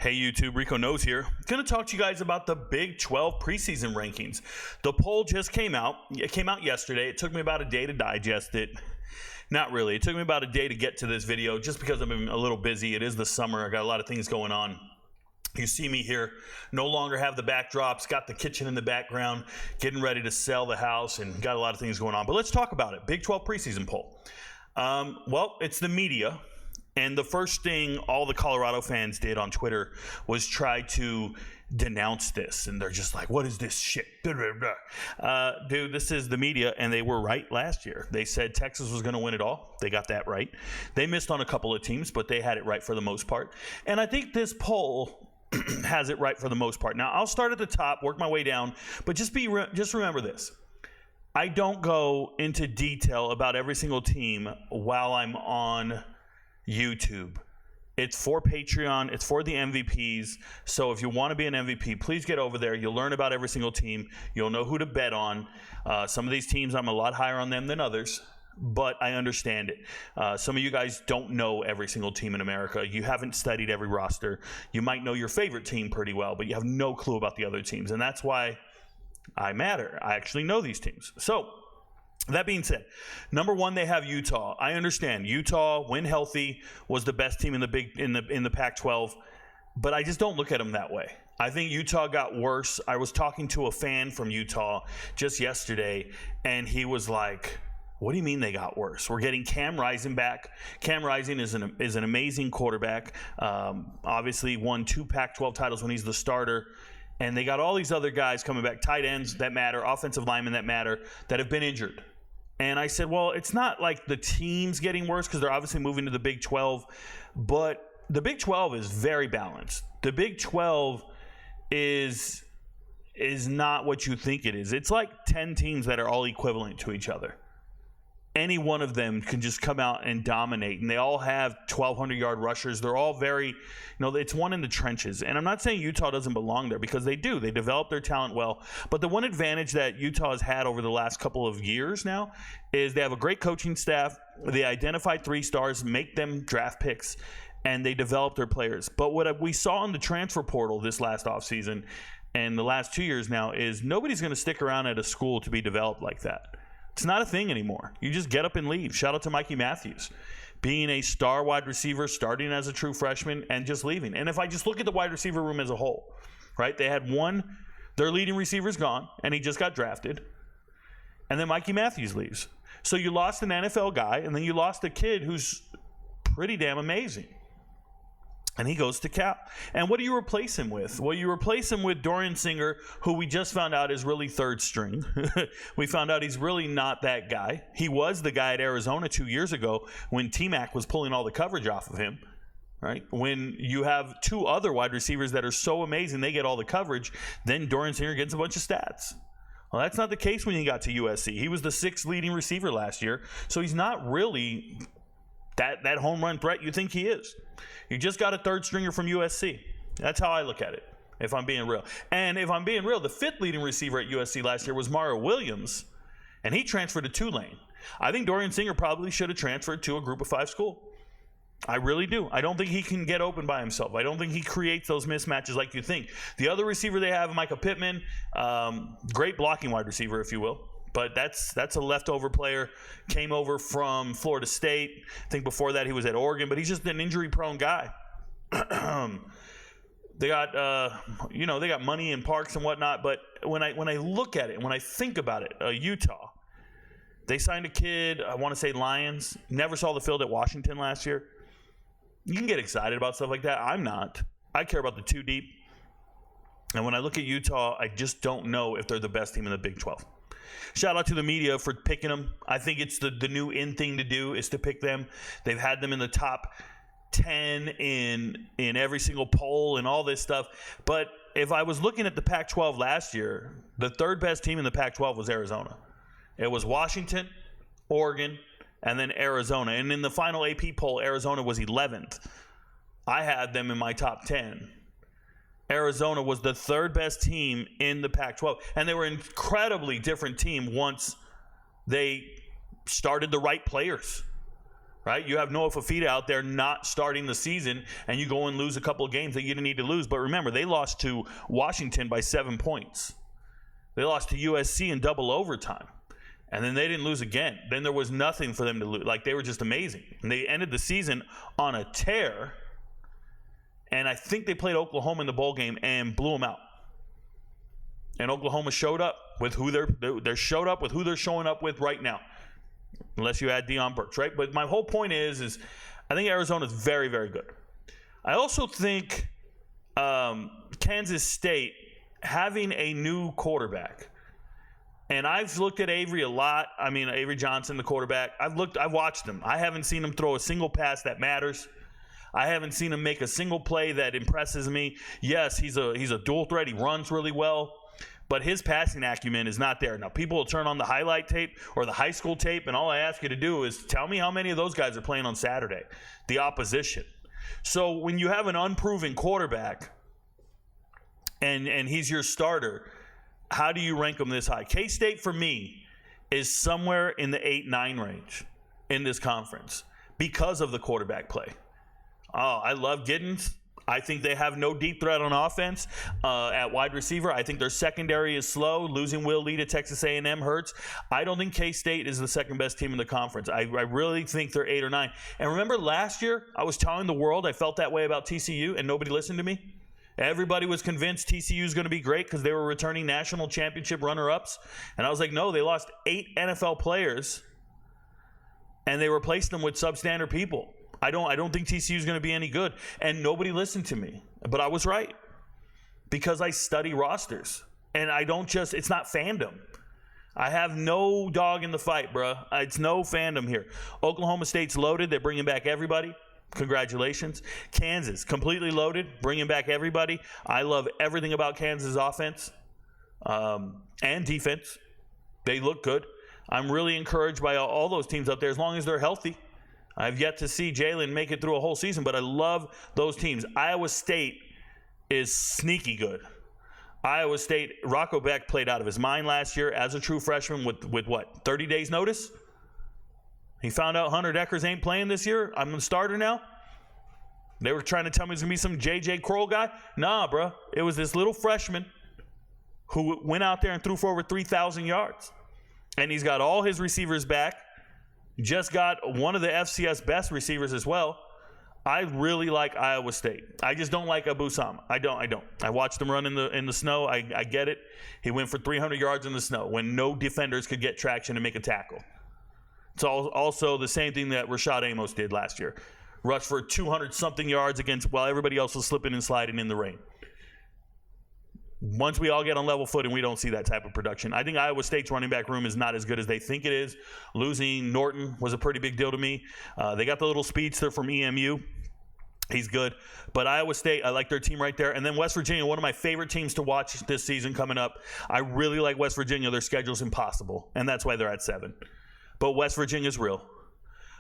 Hey YouTube, RicoKnows here. Going to talk to you guys about the Big 12 preseason rankings. The poll just came out. It came out yesterday. It took me about a day to digest it. Not really. It took me about a day to get to this video just because I've been a little busy. It is the summer. I got a lot of things going on. You see me here, no longer have the backdrops, got the kitchen in the background, getting ready to sell the house, and got a lot of things going on. But let's talk about it. Big 12 preseason poll. Well, it's the media. And the first thing all the Colorado fans did on Twitter was try to denounce this. And they're just like, what is this shit? Dude, this is the media, and they were right last year. They said Texas was going to win it all. They got that right. They missed on a couple of teams, but they had it right for the most part. And I think this poll has it right for the most part. Now, I'll start at the top, work my way down, but just remember this. I don't go into detail about every single team while I'm on YouTube. It's for Patreon. It's for the MVPs. So if you want to be an MVP, please get over there. You'll learn about every single team. You'll know who to bet on. Some of these teams, I'm a lot higher on them than others, but I understand it. Some of you guys don't know every single team in America. You haven't studied every roster. You might know your favorite team pretty well, but you have no clue about the other teams. And that's why I matter. I actually know these teams. So that being said, number one, they have Utah. I understand Utah, when healthy, was the best team in the Pac-12, but I just don't look at them that way. I think Utah got worse. I was talking to a fan from Utah just yesterday, and he was like, "What do you mean they got worse? We're getting Cam Rising back. Cam Rising is an amazing quarterback. Obviously, won 2 Pac-12 titles when he's the starter." And they got all these other guys coming back, tight ends that matter, offensive linemen that matter, that have been injured. And I said, well, it's not like the team's getting worse because they're obviously moving to the Big 12, but the Big 12 is very balanced. The Big 12 is not what you think it is. It's like 10 teams that are all equivalent to each other. Any one of them can just come out and dominate, and they all have 1,200-yard rushers. They're all very, it's one in the trenches. And I'm not saying Utah doesn't belong there, because they do. They develop their talent well. But the one advantage that Utah has had over the last couple of years now is they have a great coaching staff. They identify 3 stars, make them draft picks, and they develop their players. But what we saw in the transfer portal this last offseason and the last 2 years now is nobody's going to stick around at a school to be developed like that. It's not a thing anymore. You just get up and leave. Shout out to Mikey Matthews, being a star wide receiver, starting as a true freshman, and just leaving. And if I just look at the wide receiver room as a whole, right? They had their leading receiver's gone, and he just got drafted. And then Mikey Matthews leaves. So you lost an NFL guy, and then you lost a kid who's pretty damn amazing. And he goes to Cal. And what do you replace him with? Well, you replace him with Dorian Singer, who we just found out is really third string. We found out he's really not that guy. He was the guy at Arizona 2 years ago when T-Mac was pulling all the coverage off of him, right? When you have 2 other wide receivers that are so amazing, they get all the coverage, then Dorian Singer gets a bunch of stats. Well, that's not the case when he got to USC. He was the 6th leading receiver last year, so he's not really that home run threat you think he is. You just got a third stringer from USC. That's how I look at it, if I'm being real. And if I'm being real, the 5th leading receiver at USC last year was Mario Williams, and he transferred to Tulane. I think Dorian Singer probably should have transferred to a Group of 5 school. I really do. I don't think he can get open by himself. I don't think he creates those mismatches like you think. The other receiver they have, Micah Pittman, great blocking wide receiver, if you will. But that's a leftover player, came over from Florida State. I think before that he was at Oregon, but he's just an injury-prone guy. They got they got money in parks and whatnot, but when I look at it, when I think about it, Utah, they signed a kid, I want to say Lions, never saw the field at Washington last year. You can get excited about stuff like that. I'm not. I care about the 2 deep. And when I look at Utah, I just don't know if they're the best team in the Big 12. Shout out to the media for picking them. I think it's the new in thing to do is to pick them. They've had them in the top 10 in every single poll and all this stuff. But if I was looking at the Pac-12 last year, the 3rd best team in the Pac-12 was Arizona. It was Washington, Oregon, and then Arizona. And in the final AP poll, Arizona was 11th. I had them in my top 10. Arizona was the 3rd best team in the Pac-12. And they were an incredibly different team once they started the right players. right? You have Noah Fafita out there not starting the season, and you go and lose a couple of games that you didn't need to lose. But remember, they lost to Washington by 7 points. They lost to USC in double overtime. And then they didn't lose again. Then there was nothing for them to lose. Like, they were just amazing. And they ended the season on a tear. And I think they played Oklahoma in the bowl game and blew them out. And Oklahoma showed up with who they're showed up with who they're showing up with right now. Unless you add Deion Burks, right? But my whole point is I think Arizona is very, very good. I also think Kansas State having a new quarterback. And I've looked at Avery a lot. I mean, Avery Johnson, the quarterback. I've watched him. I haven't seen him throw a single pass that matters. I haven't seen him make a single play that impresses me. Yes, he's a dual threat. He runs really well. But his passing acumen is not there. Now, people will turn on the highlight tape or the high school tape, and all I ask you to do is tell me how many of those guys are playing on Saturday, the opposition. So when you have an unproven quarterback and he's your starter, how do you rank them this high? K-State, for me, is somewhere in the 8-9 range in this conference because of the quarterback play. Oh, I love Giddens. I think they have no deep threat on offense at wide receiver. I think their secondary is slow. Losing Will Lee to Texas A&M hurts. I don't think K-State is the second best team in the conference. I really think they're 8 or 9. And remember last year, I was telling the world I felt that way about TCU, and nobody listened to me? Everybody was convinced TCU is going to be great because they were returning national championship runner-ups. And I was like, no, they lost 8 NFL players, and they replaced them with substandard people. I don't think TCU is going to be any good. And nobody listened to me. But I was right because I study rosters. And it's not fandom. I have no dog in the fight, bro. It's no fandom here. Oklahoma State's loaded. They're bringing back everybody. Congratulations. Kansas, completely loaded, bringing back everybody. I love everything about Kansas' offense and defense. They look good. I'm really encouraged by all those teams up there as long as they're healthy. I've yet to see Jalen make it through a whole season, but I love those teams. Iowa State is sneaky good. Iowa State, Rocco Beck played out of his mind last year as a true freshman with what, 30 days notice? He found out Hunter Deckers ain't playing this year. I'm the starter now. They were trying to tell me it's going to be some J.J. Kroll guy. Nah, bro. It was this little freshman who went out there and threw for over 3,000 yards. And he's got all his receivers back. Just got one of the FCS best receivers as well. I really like Iowa State. I just don't like Abu Sama. I don't. I watched him run in the snow. I get it. He went for 300 yards in the snow when no defenders could get traction and make a tackle. It's also the same thing that Rashad Amos did last year. Rushed for 200-something yards while everybody else was slipping and sliding in the rain. Once we all get on level footing, we don't see that type of production. I think Iowa State's running back room is not as good as they think it is. Losing Norton was a pretty big deal to me. They got the little speedster from EMU. He's good. But Iowa State, I like their team right there. And then West Virginia, one of my favorite teams to watch this season coming up. I really like West Virginia. Their schedule's impossible, and that's why they're at 7. But West Virginia's real.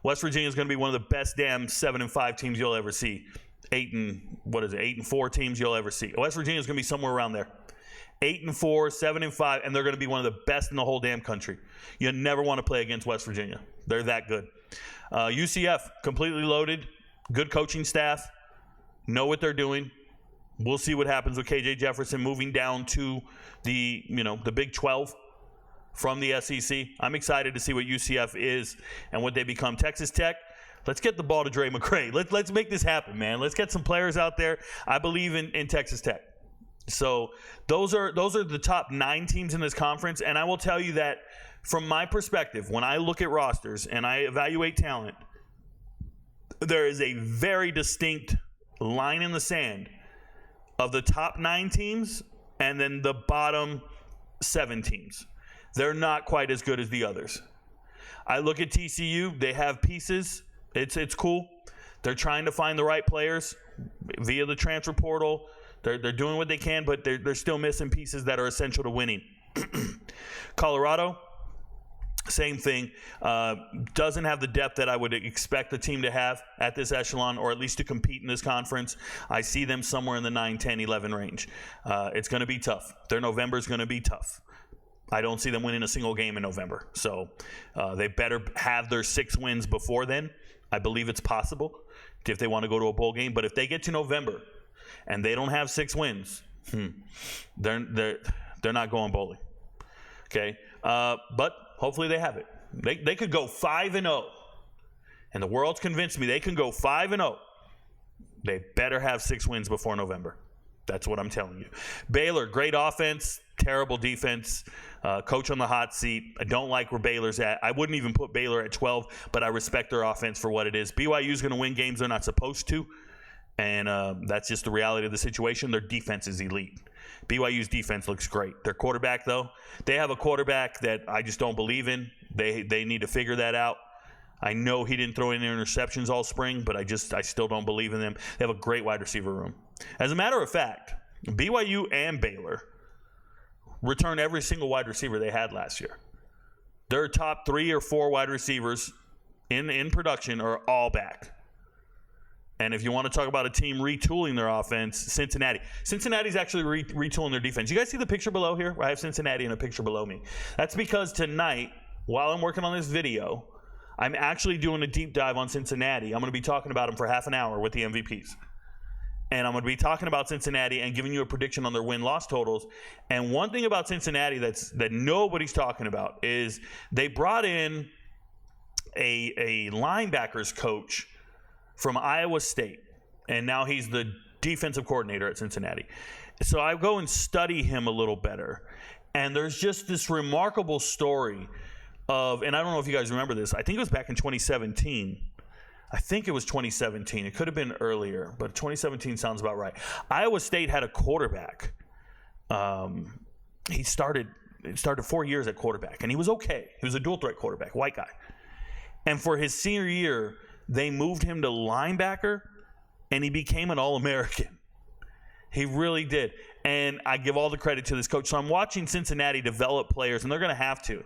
West Virginia is going to be one of the best damn 7-5 teams you'll ever see. 8-4 teams you'll ever see. West Virginia is going to be somewhere around there. 8-4, 7-5, and they're going to be one of the best in the whole damn country. You never want to play against West Virginia. They're that good. UCF, completely loaded. Good coaching staff. Know what they're doing. We'll see what happens with KJ Jefferson moving down to the Big 12. From the SEC. I'm excited to see what UCF is and what they become. Texas Tech, let's get the ball to Dre McCray. Let's make this happen, man. Let's get some players out there. I believe in Texas Tech. So those are the top 9 teams in this conference, and I will tell you that from my perspective, when I look at rosters and I evaluate talent, there is a very distinct line in the sand of the top 9 teams and then the bottom 7 teams. They're not quite as good as the others. I look at TCU. They have pieces. It's cool. They're trying to find the right players via the transfer portal. They're doing what they can, but they're still missing pieces that are essential to winning. Colorado, same thing. Doesn't have the depth that I would expect the team to have at this echelon, or at least to compete in this conference. I see them somewhere in the 9, 10, 11 range. It's going to be tough. Their November is going to be tough. I don't see them winning a single game in November. So they better have their 6 wins before then, I believe it's possible if they want to go to a bowl game. But if they get to November and they don't have 6 wins, they're not going bowling. Okay, but hopefully they have it. They could go 5-0, and the world's convinced me they can go 5-0. They better have 6 wins before November. That's what I'm telling you. Baylor, great offense, terrible defense. Coach on the hot seat. I don't like where Baylor's at. I wouldn't even put Baylor at 12, but I respect their offense for what it is. BYU's going to win games they're not supposed to, and that's just the reality of the situation. Their defense is elite. BYU's defense looks great. Their quarterback, though, they have a quarterback that I just don't believe in. They need to figure that out. I know he didn't throw any interceptions all spring, but I still don't believe in them. They have a great wide receiver room. As a matter of fact, BYU and Baylor returned every single wide receiver they had last year. Their top 3 or 4 wide receivers in production are all back. And if you want to talk about a team retooling their offense, Cincinnati. Cincinnati's actually retooling their defense. You guys see the picture below here? I have Cincinnati in a picture below me. That's because tonight, while I'm working on this video, I'm actually doing a deep dive on Cincinnati. I'm going to be talking about them for half an hour with the MVPs. And I'm going to be talking about Cincinnati and giving you a prediction on their win-loss totals. And one thing about Cincinnati that nobody's talking about is they brought in a linebackers coach from Iowa State. And now he's the defensive coordinator at Cincinnati. So I go and study him a little better. And there's just this remarkable story of, and I don't know if you guys remember this, I think it was back in 2017. I think it was 2017. It could have been earlier, but 2017 sounds about right. Iowa State had a quarterback. He started 4 years at quarterback, and he was okay. He was a dual threat quarterback, white guy. And for his senior year, they moved him to linebacker, and he became an All-American. He really did. And I give all the credit to this coach. So I'm watching Cincinnati develop players, and they're going to have to.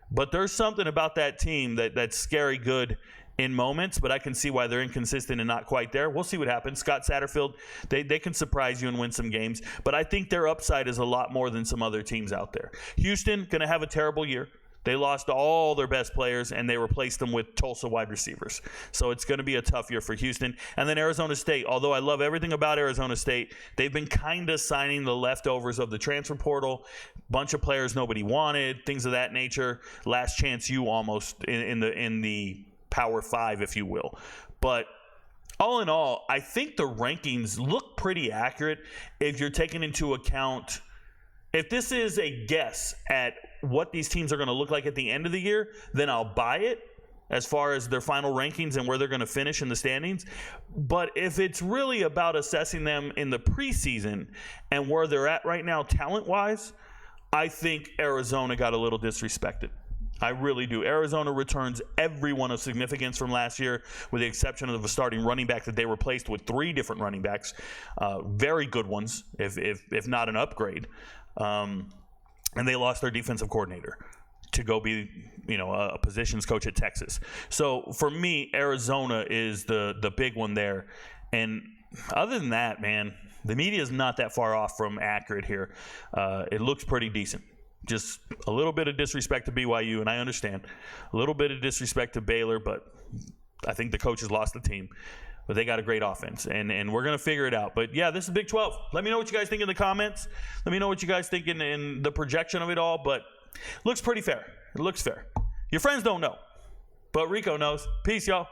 But there's something about that team that's scary good in moments, but I can see why they're inconsistent and not quite there. We'll see what happens. Scott Satterfield, they can surprise you and win some games, but I think their upside is a lot more than some other teams out there. Houston, going to have a terrible year. They lost all their best players, and they replaced them with Tulsa wide receivers. So it's going to be a tough year for Houston. And then Arizona State, although I love everything about Arizona State, they've been kind of signing the leftovers of the transfer portal. Bunch of players nobody wanted, things of that nature. Last chance you almost in the Power 5, if you will. But all in all, I think the rankings look pretty accurate if you're taking into account. If this is a guess at what these teams are going to look like at the end of the year, then I'll buy it as far as their final rankings and where they're going to finish in the standings. But if it's really about assessing them in the preseason and where they're at right now talent-wise, I think Arizona got a little disrespected. I really do. Arizona returns everyone of significance from last year, with the exception of a starting running back that they replaced with 3 different running backs, very good ones, if not an upgrade. And they lost their defensive coordinator to go be, a positions coach at Texas. So for me, Arizona is the big one there. And other than that, man, the media is not that far off from accurate here. It looks pretty decent. Just a little bit of disrespect to BYU, and I understand. A little bit of disrespect to Baylor, but I think the coaches lost the team. But they got a great offense, and we're going to figure it out. But, yeah, this is Big 12. Let me know what you guys think in the comments. Let me know what you guys think in the projection of it all. But it looks pretty fair. It looks fair. Your friends don't know, but Rico knows. Peace, y'all.